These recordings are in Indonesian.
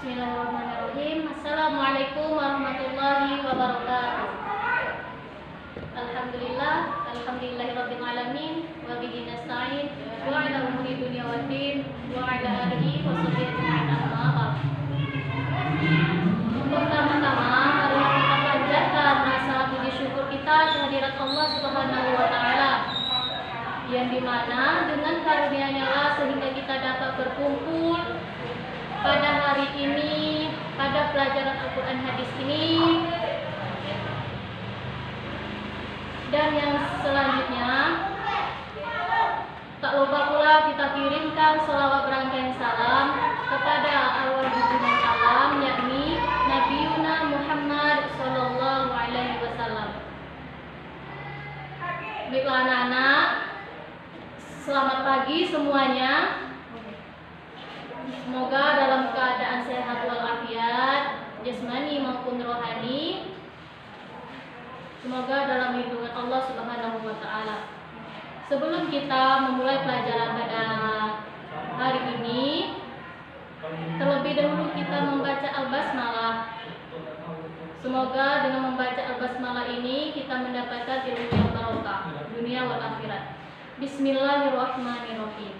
Bismillahirrahmanirrahim. Assalamualaikum warahmatullahi wabarakatuh. Alhamdulillahirabbil alamin wa bihi nasta'in wa ala umuri dunya waddin wa ala alihi wa sahbihi ajma'in. Amma ba'd. Pertama-tama mari kita panjatkan rasa puji syukur kita kehadirat Allah Subhanahu wa taala, yang dimana dengan karunia-Nya lah sehingga kita dapat berkumpul pada hari ini, pada pelajaran Al-Quran hadis ini. Dan yang selanjutnya, tak lupa pula kita kirimkan selawat berangkai salam kepada awal junjungan alam, yakni Nabi Muhammad Sallallahu Alaihi Wasallam. Baiklah anak-anak, selamat pagi semuanya. Semoga dalam keadaan sehat walafiat, jasmani maupun rohani. Semoga dalam lindungan Allah Subhanahu wa taala. Sebelum kita memulai pelajaran pada hari ini, terlebih dahulu kita membaca Al-Basmalah. Semoga dengan membaca Al-Basmalah ini kita mendapatkan ilmu yang barokah dunia wal akhirat. Bismillahirrahmanirrahim.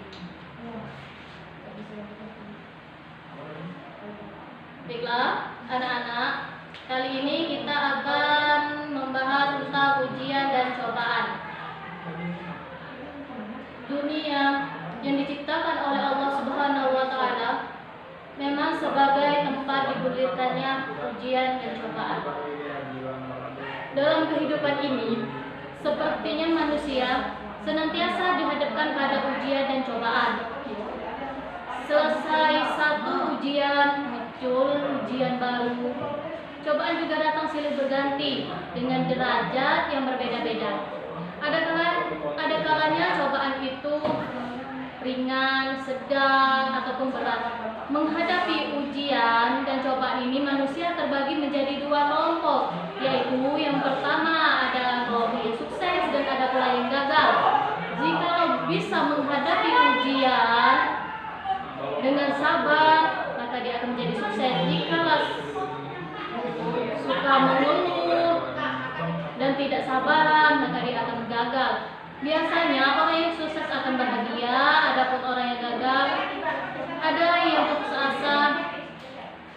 Baiklah anak-anak, kali ini kita akan membahas tentang ujian dan cobaan. Dunia yang diciptakan oleh Allah Subhanahu wa taala memang sebagai tempat digulirkannya ujian dan cobaan. Dalam kehidupan ini, sepertinya manusia senantiasa dihadapkan pada ujian dan cobaan. Selesai satu ujian, muncul ujian baru. Cobaan juga datang silih berganti dengan derajat yang berbeda-beda. Ada kalanya cobaan itu ringan, sedang, ataupun berat. Menghadapi ujian dan cobaan ini, manusia terbagi menjadi dua kelompok, yaitu yang pertama ada kelompok yang sukses dan ada pula yang gagal. Jika bisa menghadapi ujian dengan sabar, maka dia akan menjadi sukses. Jika suka mengeluh dan tidak sabaran, maka dia akan gagal. Biasanya orang yang sukses akan bahagia, adapun orang yang gagal ada yang putus asa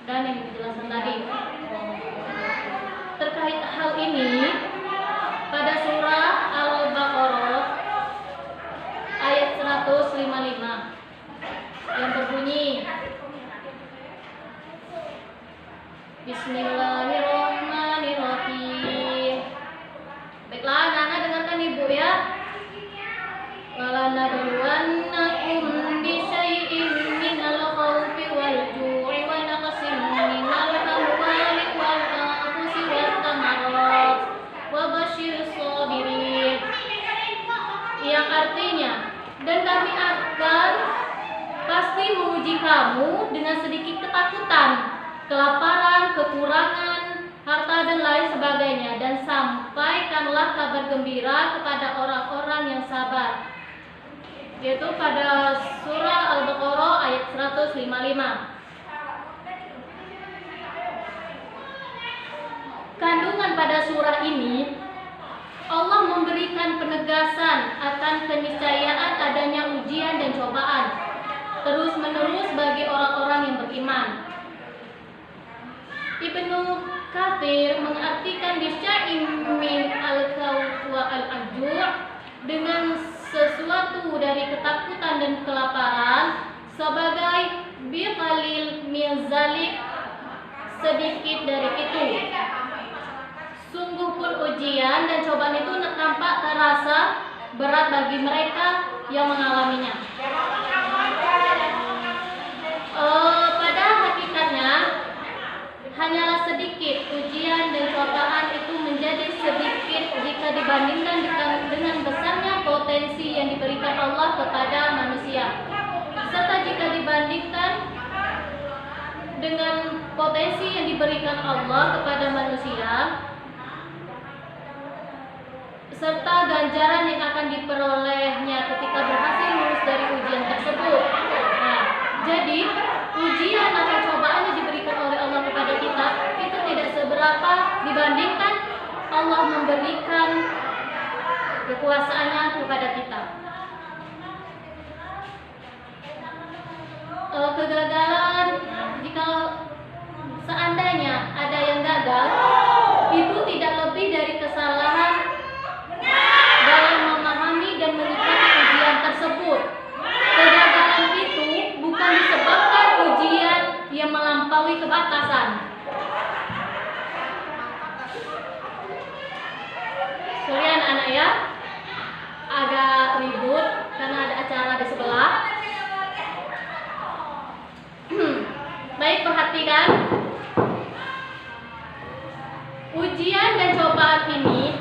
dan yang dijelaskan tadi. Terkait hal ini, pada surah Al-Baqarah ayat 155 yang berbunyi, Bismillahirrahmanirrahim. Baiklah anak-anak, dengarkan ibu ya. Walanabluwannakum bisyai'in minal khawfi wal ju'i wa naqsin minal amwali wal anfusi wat thamarat wa basyirus shabirin. Yang artinya, dan kami akan pasti menguji kamu dengan sedikit ketakutan, kelaparan, kekurangan harta dan lain sebagainya, dan sampaikanlah kabar gembira kepada orang-orang yang sabar. Yaitu pada surah Al-Baqarah ayat 155. Kandungan pada surah ini, Allah memberikan penegasan akan keniscayaan adanya ujian dan cobaan terus-menerus bagi orang-orang yang beriman. Ibnu Katsir mengartikan bisya'in min al-khawf wa al-ju' dengan sesuatu dari ketakutan dan kelaparan sebagai biqalil min zalik, sedikit dari itu. Sungguh pun ujian dan cobaan itu nampak terasa berat bagi mereka yang mengalaminya. Pada hakikatnya hanyalah sedikit. Ujian dan cobaan itu menjadi sedikit jika dibandingkan dengan besarnya potensi yang diberikan Allah kepada manusia, serta jika dibandingkan dengan potensi yang diberikan Allah kepada manusia, serta ganjaran yang akan diperolehnya ketika berhasil lulus dari ujian tersebut. Nah, jadi ujian atau cobaan yang diberikan Allah memberikan kekuasaannya kepada kita. Kegagalan, jika seandainya ada yang gagal, itu tidak lebih dari kesalahan dalam memahami dan menikmati ujian tersebut. Kegagalan itu bukan disebabkan ujian yang melampaui kebatasan. Sorry anak-anak ya, agak ribut karena ada acara di sebelah. Baik, perhatikan. Ujian dan cobaan ini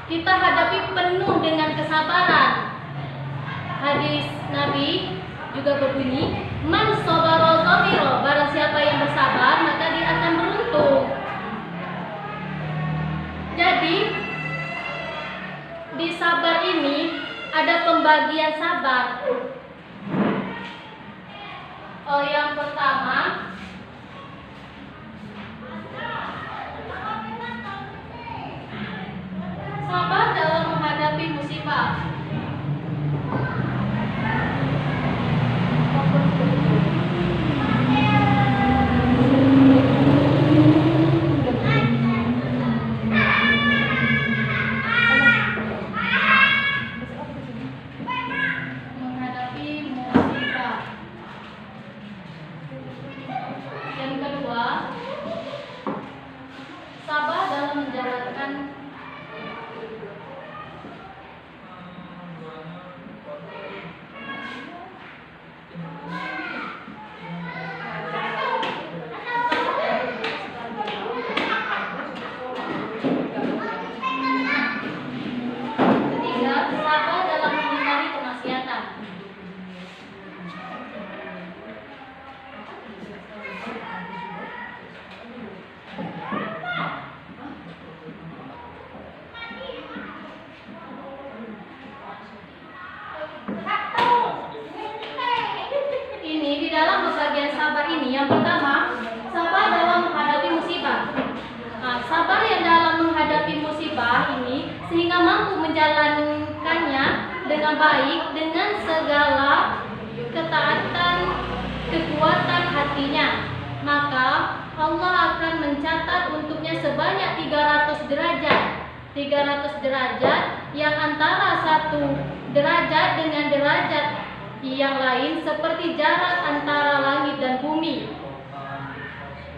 kita hadapi penuh dengan kesabaran. Hadis Nabi juga berbunyi, "Man sabara sabira," barang siapa yang bersabar maka dia akan beruntung. Jadi di sabar ini ada pembagian sabar. Yang pertama, sabar dalam menghadapi musibah. Yang kedua, sabar dalam menjalankan ketiga, sabar dalam menghindari kemaksiatan. Ini di dalam pembagian sabar ini, yang pertama, sabar dalam menghadapi musibah. Nah, sabar yang dalam menghadapi musibah ini sehingga mampu menjalankannya dengan baik dengan segala ketaatan, kekuatan hatinya, maka Allah akan mencatat untuknya sebanyak 300 derajat. 300 derajat yang antara satu derajat dengan derajat yang lain seperti jarak antara langit dan bumi.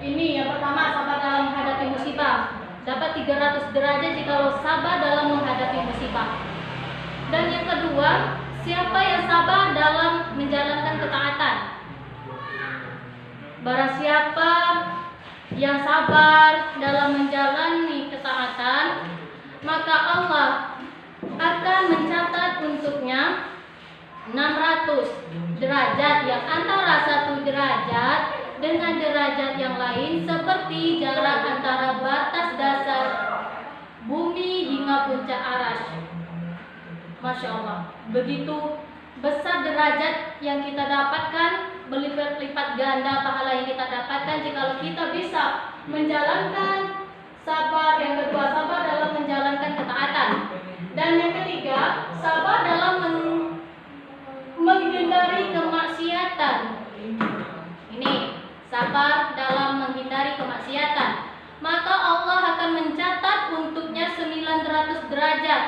Ini yang pertama, sabar dalam menghadapi musibah. Dapat 300 derajat jika sabar dalam menghadapi musibah. Dan yang kedua, siapa yang sabar dalam menjalankan ketaatan. Barang siapa yang sabar dalam menjalani ketaatan, maka Allah akan mencatat untuknya 600 derajat yang antara satu derajat dengan derajat yang lain seperti jarak antara batas dasar bumi hingga puncak arasy. Masya Allah, begitu besar derajat yang kita dapatkan, berlipat-lipat ganda pahala yang kita dapatkan jika kita bisa menjalankan sabar. Yang kedua, sabar dalam menjalankan ketaatan. Dan yang ketiga, sabar dalam menghindari kemaksiatan. Ini sabar dalam menghindari kemaksiatan. Maka Allah akan mencatat untuknya 900 derajat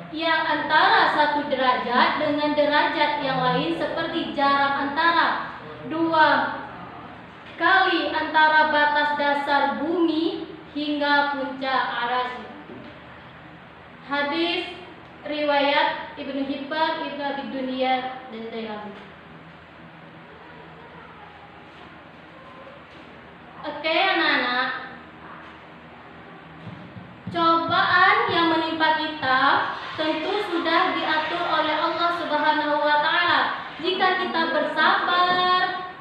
yang antara satu derajat dengan derajat yang lain seperti jarak antara 2 kali antara batas dasar bumi hingga puncak arasy. Hadis riwayat Ibnu Hibban, Ibnu Abi Dunya dan Dailami. Oke anak-anak, cobaan yang menimpa kita tentu sudah diatur oleh Allah Subhanahu wa taala. Jika kita bersabar,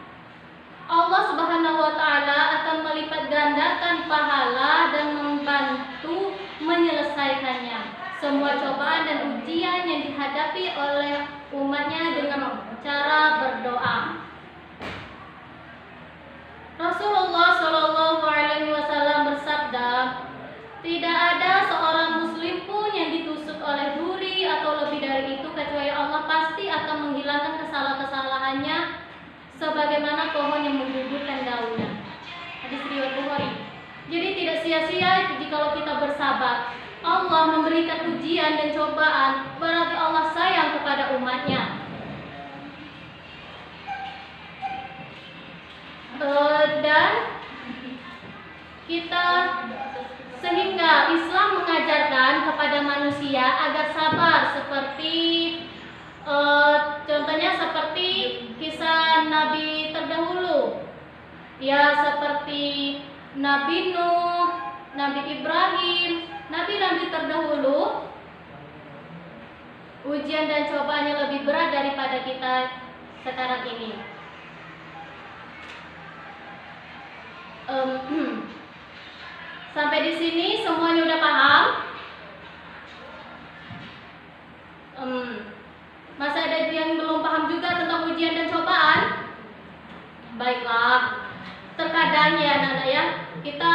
Allah Subhanahu wa taala akan melipat gandakan pahala dan membantu menyelesaikannya. Semua cobaan dan ujian yang dihadapi oleh umatnya dengan cara berdoa. Rasulullah Shallallahu Alaihi Wasallam bersabda, sia-sia jikalau kita bersabar. Allah memberikan ujian dan cobaan, berarti Allah sayang kepada umatnya. Dan kita sehingga Islam mengajarkan kepada manusia agar sabar seperti contohnya seperti kisah Nabi terdahulu, ya seperti Nabi Nuh, Nabi Ibrahim, nabi-nabi terdahulu. Ujian dan cobaannya lebih berat daripada kita sekarang ini. Sampai di sini semuanya udah paham? Masih ada yang belum paham juga tentang ujian dan cobaan? Baiklah. Terkadang ya anak-anak ya, kita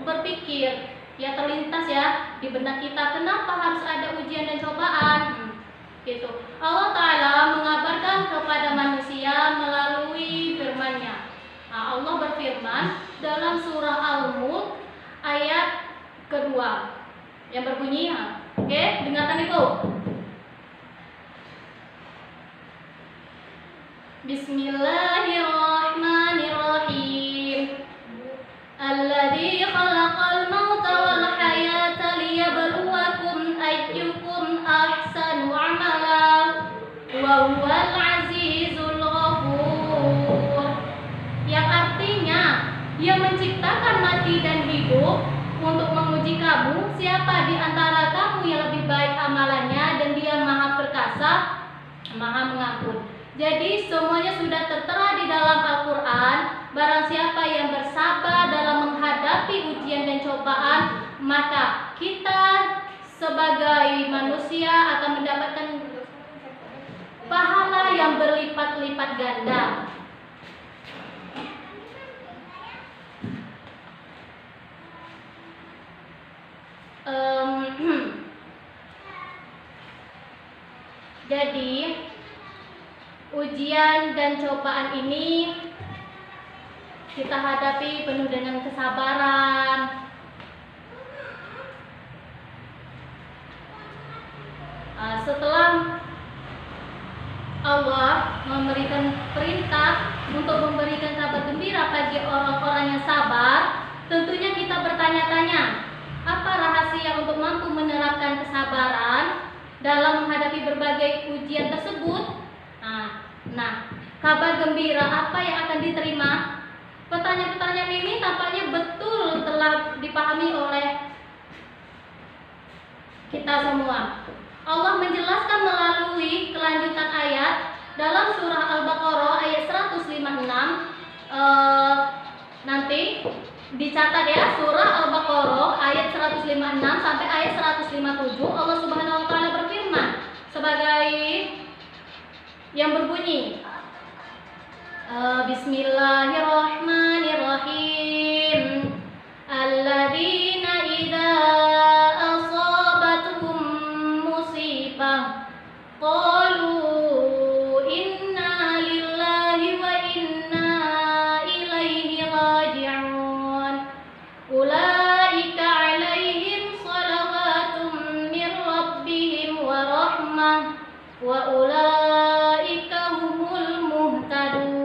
berpikir, ya terlintas ya di benak kita, kenapa harus ada ujian dan cobaan? Gitu. Allah Ta'ala mengabarkan kepada manusia melalui firman-Nya. Nah, Allah berfirman dalam surah Al-Mulk ayat kedua yang berbunyi, oke, dengarkan itu. Bismillahirrahmanirrahim. Alladzi khalaqal mauta wal hayata liyabluwakum ayyukum ahsanu amala wa huwal azizul ghafur. Yang artinya, Dia menciptakan mati dan hidup untuk menguji kamu siapa di antara kamu yang lebih baik amalannya, dan Dia Maha Perkasa, Maha Mengampun. Jadi semuanya sudah tertera di dalam Al-Quran. Barang siapa yang bersabar dalam menghadapi ujian dan cobaan, maka kita sebagai manusia akan mendapatkan pahala yang berlipat-lipat ganda. Jadi ujian dan cobaan ini kita hadapi penuh dengan kesabaran. Setelah Allah memberikan perintah untuk memberikan kabar gembira bagi orang-orang yang sabar, tentunya kita bertanya-tanya, apa rahasia untuk mampu menerapkan kesabaran dalam menghadapi berbagai ujian tersebut? Nah, kabar gembira apa yang akan diterima? Pertanyaan-pertanyaan ini tampaknya betul telah dipahami oleh kita semua. Allah menjelaskan melalui kelanjutan ayat dalam surah Al-Baqarah ayat 156. Nanti dicatat ya, surah Al-Baqarah ayat 156 sampai ayat 157. Allah Subhanahu wa taala berfirman sebagai yang berbunyi, Bismillahirrahmanirrahim. Alladzina idza asabatuhum musibah qalu inna lillahi wa inna ilaihi raji'un. Ulaika 'alaihim shalawatun min rabbihim wa rahmah wa ulaika humul muhtadun.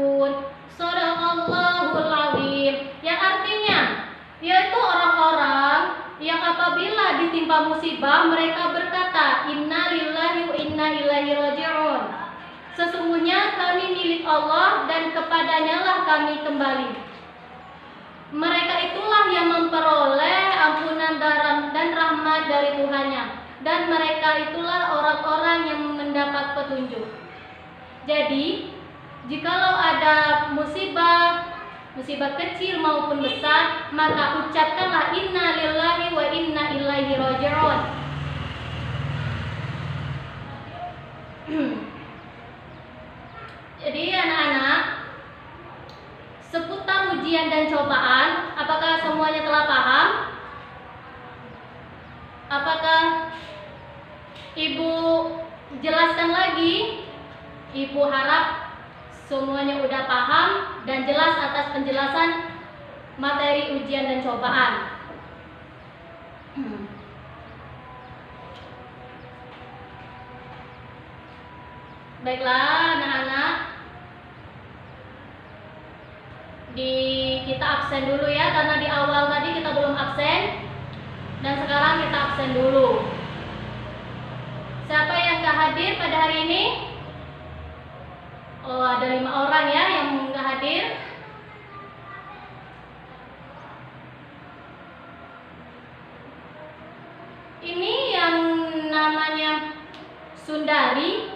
Shadaqallahul azim. Yang artinya yaitu orang-orang yang apabila ditimpa musibah mereka berkata, inna lillahi wa inna ilaihi raji'un. Sesungguhnya kami milik Allah dan kepadanya lah kami kembali. Mereka itulah yang memperoleh ampunan dan rahmat dari Tuhannya, dan mereka itulah orang-orang yang mendapat petunjuk. Jadi, jikalau ada musibah kecil maupun besar, maka ucapkanlah inna lillahi wa inna ilaihi raji'un. Jadi anak-anak, seputar ujian dan cobaan, apakah semuanya telah paham? Apakah Ibu jelaskan lagi? Ibu harap semuanya udah paham dan jelas atas penjelasan materi ujian dan cobaan. Baiklah anak-anak, kita absen dulu ya, karena di awal tadi kita belum absen dan sekarang kita absen dulu. Siapa yang gak hadir pada hari ini? Oh, ada 5 orang ya yang gak hadir. Ini yang namanya Sundari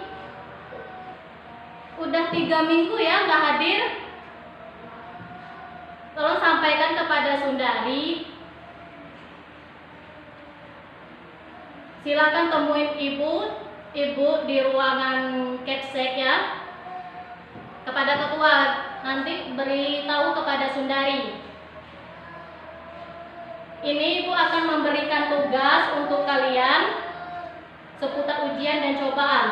udah 3 minggu ya gak hadir. Tolong sampaikan kepada Sundari. Silakan temuin ibu di ruangan Kepsek ya. Kepada ketua, nanti beritahu kepada Sundari. Ini ibu akan memberikan tugas untuk kalian seputar ujian dan cobaan.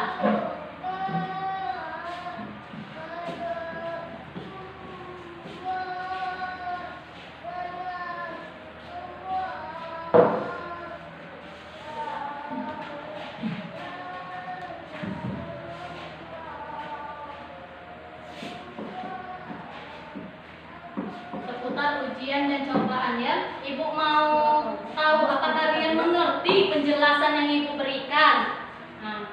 Ujian dan cobaan ya. Ibu mau tahu apa kalian mengerti penjelasan yang ibu berikan? Nah.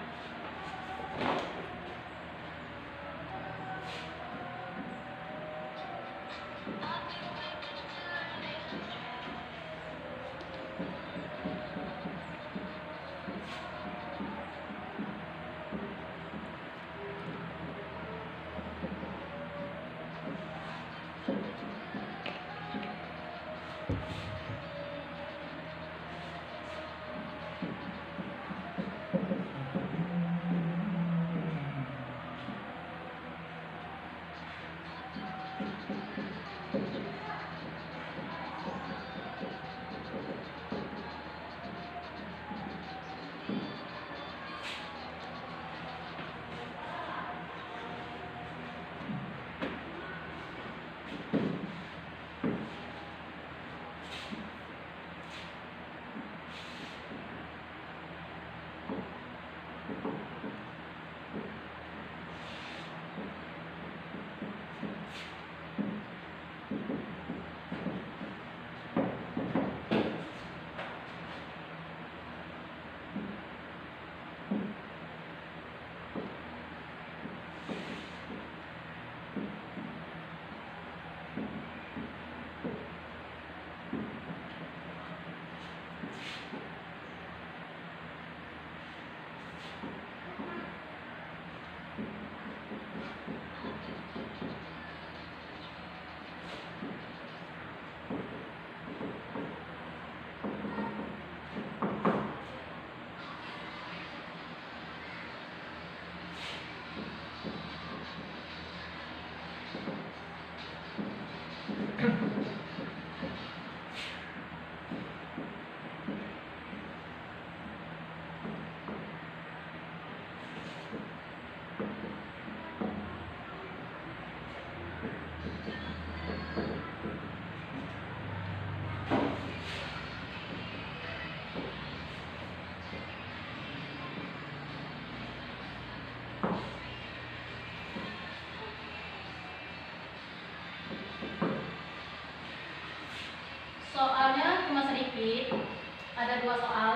Soalnya cuma sedikit, ada 2 soal.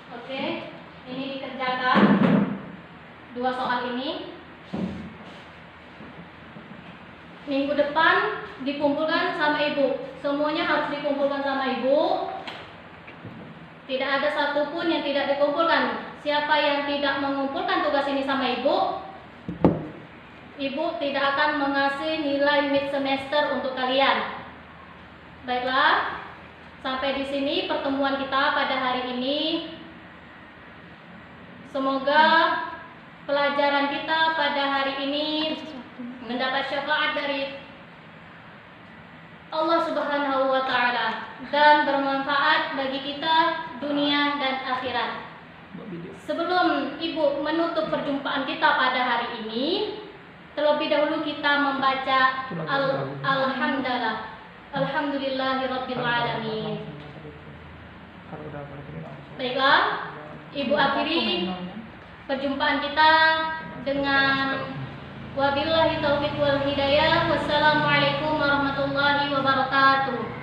Oke, ini dikerjakan 2 soal ini. Minggu depan dikumpulkan sama ibu. Semuanya harus dikumpulkan sama ibu. Tidak ada satupun yang tidak dikumpulkan. Siapa yang tidak mengumpulkan tugas ini sama ibu, ibu tidak akan mengasih nilai mid semester untuk kalian. Baiklah, sampai di sini pertemuan kita pada hari ini. Semoga pelajaran kita pada hari ini mendapat syafaat dari Allah Subhanahu wa Ta'ala dan bermanfaat bagi kita dunia dan akhirat. Sebelum ibu menutup perjumpaan kita pada hari ini, terlebih dahulu kita membaca Alhamdulillahirabbil alamin. Baiklah, ibu akhiri perjumpaan kita dengan wabillahi taufiq wal hidayah. Wassalamualaikum warahmatullahi wabarakatuh.